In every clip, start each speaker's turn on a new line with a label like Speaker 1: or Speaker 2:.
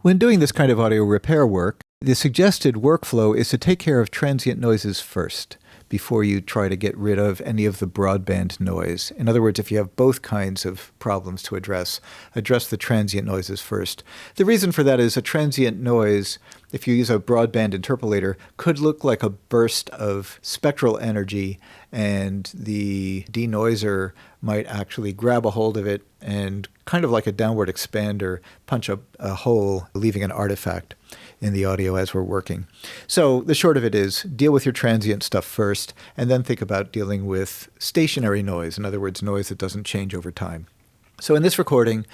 Speaker 1: When doing this kind of audio repair work, the suggested workflow is to take care of transient noises first, before you try to get rid of any of the broadband noise. In other words, if you have both kinds of problems to address the transient noises first. The reason for that is a transient noise, if you use a broadband interpolator, could look like a burst of spectral energy, and the denoiser might actually grab a hold of it and, kind of like a downward expander, punch a hole, leaving an artifact in the audio as we're working. So the short of it is, deal with your transient stuff first, and then think about dealing with stationary noise, in other words, noise that doesn't change over time. So in this recording,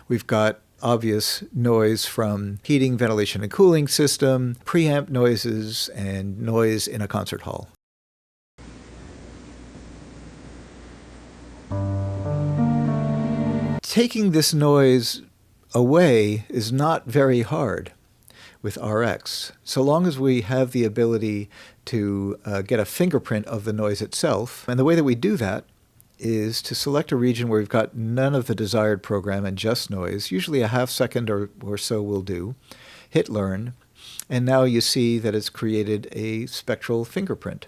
Speaker 1: we've got obvious noise from heating, ventilation, and cooling system, preamp noises, and noise in a concert hall. Taking this noise away is not very hard with RX, so long as we have the ability to get a fingerprint of the noise itself. And the way that we do that is to select a region where we've got none of the desired program and just noise. Usually a half second or so will do. Hit learn, and now you see that it's created a spectral fingerprint.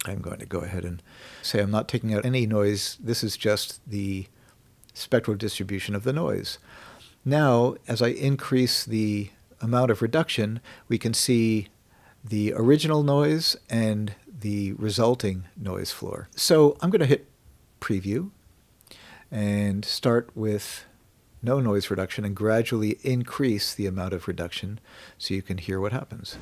Speaker 1: I'm going to go ahead and say I'm not taking out any noise. This is just the spectral distribution of the noise. Now, as I increase the amount of reduction, we can see the original noise and the resulting noise floor. So I'm going to hit preview and start with no noise reduction and gradually increase the amount of reduction so you can hear what happens.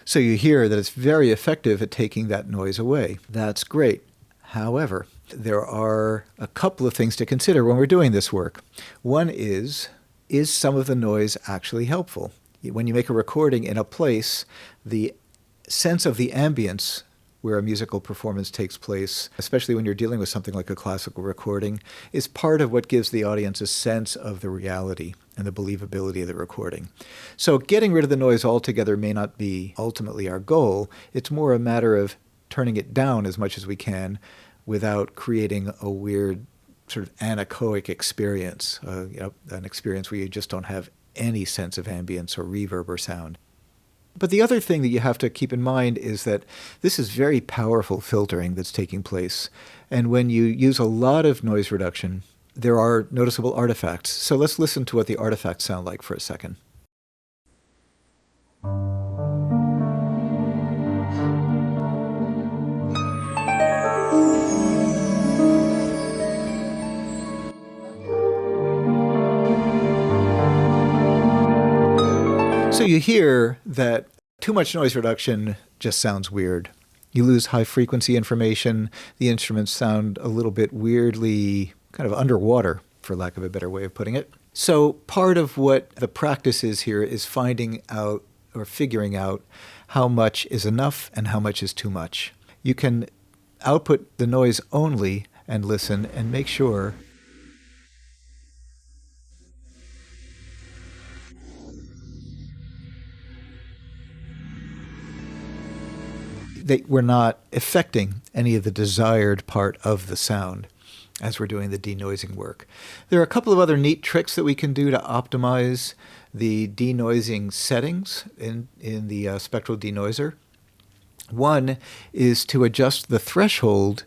Speaker 1: So you hear that it's very effective at taking that noise away. That's great. However, there are a couple of things to consider when we're doing this work. One is some of the noise actually helpful? When you make a recording in a place, the sense of the ambience where a musical performance takes place, especially when you're dealing with something like a classical recording, is part of what gives the audience a sense of the reality and the believability of the recording. So getting rid of the noise altogether may not be ultimately our goal. It's more a matter of turning it down as much as we can without creating a weird sort of anechoic experience, an experience where you just don't have any sense of ambience or reverb or sound. But the other thing that you have to keep in mind is that this is very powerful filtering that's taking place. And when you use a lot of noise reduction, there are noticeable artifacts. So let's listen to what the artifacts sound like for a second. So you hear that too much noise reduction just sounds weird. You lose high frequency information. The instruments sound a little bit weirdly kind of underwater, for lack of a better way of putting it. So part of what the practice is here is finding out or figuring out how much is enough and how much is too much. You can output the noise only and listen and make sure that we're not affecting any of the desired part of the sound as we're doing the denoising work. There are a couple of other neat tricks that we can do to optimize the denoising settings in the spectral denoiser. One is to adjust the threshold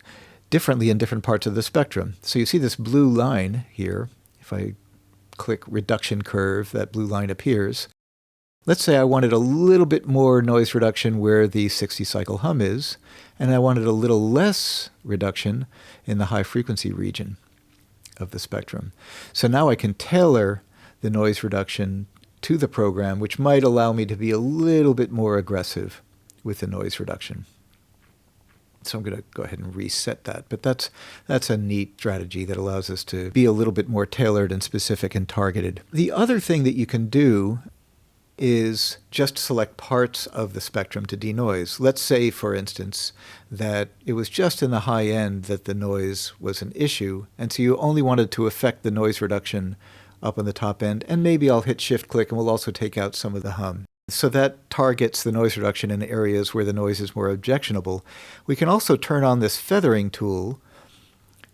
Speaker 1: differently in different parts of the spectrum. So you see this blue line here. If I click reduction curve, that blue line appears. Let's say I wanted a little bit more noise reduction where the 60 cycle hum is, and I wanted a little less reduction in the high frequency region of the spectrum. So now I can tailor the noise reduction to the program, which might allow me to be a little bit more aggressive with the noise reduction. So I'm going to go ahead and reset that. But that's a neat strategy that allows us to be a little bit more tailored and specific and targeted. The other thing that you can do is just select parts of the spectrum to denoise. Let's say, for instance, that it was just in the high end that the noise was an issue, and so you only wanted to affect the noise reduction up on the top end, and maybe I'll hit shift-click and we'll also take out some of the hum. So that targets the noise reduction in areas where the noise is more objectionable. We can also turn on this feathering tool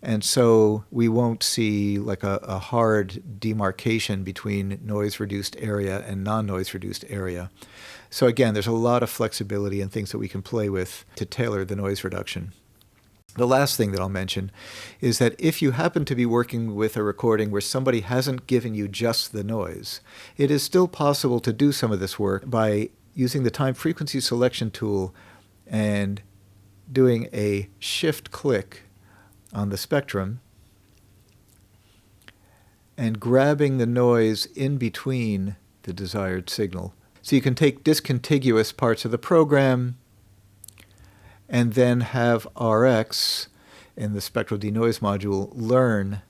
Speaker 1: And so we won't see like a hard demarcation between noise-reduced area and non-noise-reduced area. So again, there's a lot of flexibility and things that we can play with to tailor the noise reduction. The last thing that I'll mention is that if you happen to be working with a recording where somebody hasn't given you just the noise, it is still possible to do some of this work by using the time frequency selection tool and doing a shift click on the spectrum and grabbing the noise in between the desired signal. So you can take discontiguous parts of the program and then have RX in the spectral denoise module learn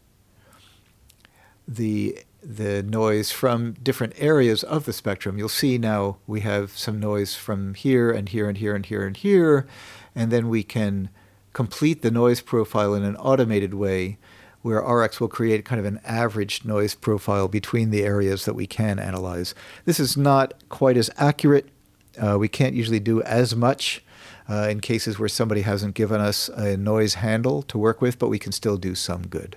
Speaker 1: the noise from different areas of the spectrum. You'll see now we have some noise from here and here and here and here and here, and then we can complete the noise profile in an automated way where RX will create kind of an average noise profile between the areas that we can analyze. This is not quite as accurate. We can't usually do as much in cases where somebody hasn't given us a noise handle to work with, but we can still do some good.